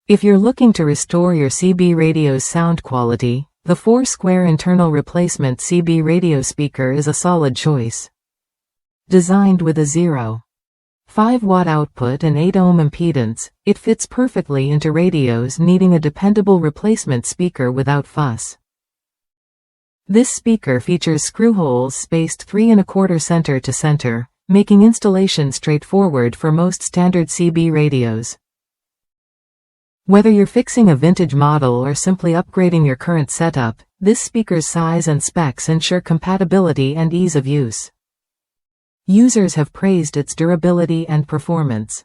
If you're looking to restore your CB radio's sound quality, the 4-square internal replacement CB radio speaker is a solid choice. Designed with a 0.5-watt output and 8-ohm impedance, it fits perfectly into radios needing a dependable replacement speaker without fuss. This speaker features screw holes spaced 3 1/4 center to center, making installation straightforward for most standard CB radios. Whether you're fixing a vintage model or simply upgrading your current setup, this speaker's size and specs ensure compatibility and ease of use. Users have praised its durability and performance.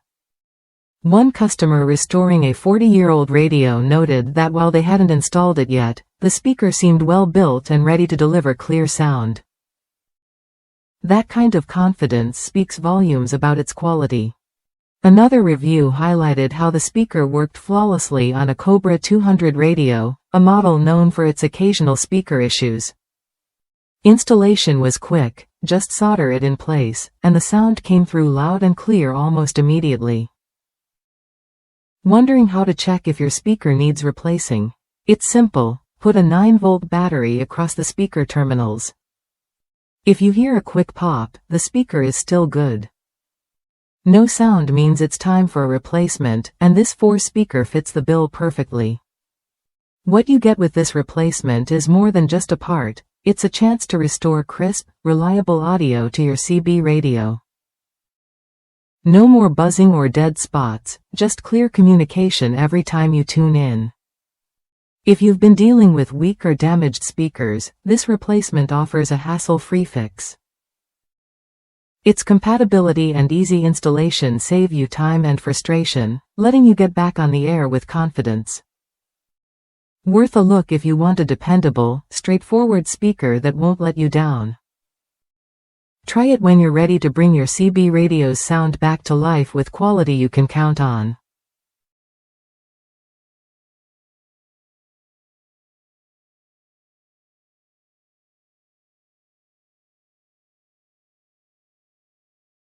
One customer restoring a 40-year-old radio noted that while they hadn't installed it yet, the speaker seemed well built and ready to deliver clear sound. That kind of confidence speaks volumes about its quality. Another review highlighted how the speaker worked flawlessly on a Cobra 200 radio, a model known for its occasional speaker issues. Installation was quick, just solder it in place, and the sound came through loud and clear almost immediately. Wondering how to check if your speaker needs replacing? It's simple. Put a 9-volt battery across the speaker terminals. If you hear a quick pop, the speaker is still good. No sound means it's time for a replacement, and this 4-speaker fits the bill perfectly. What you get with this replacement is more than just a part, it's a chance to restore crisp, reliable audio to your CB radio. No more buzzing or dead spots, just clear communication every time you tune in. If you've been dealing with weak or damaged speakers, this replacement offers a hassle-free fix. Its compatibility and easy installation save you time and frustration, letting you get back on the air with confidence. Worth a look if you want a dependable, straightforward speaker that won't let you down. Try it when you're ready to bring your CB radio's sound back to life with quality you can count on.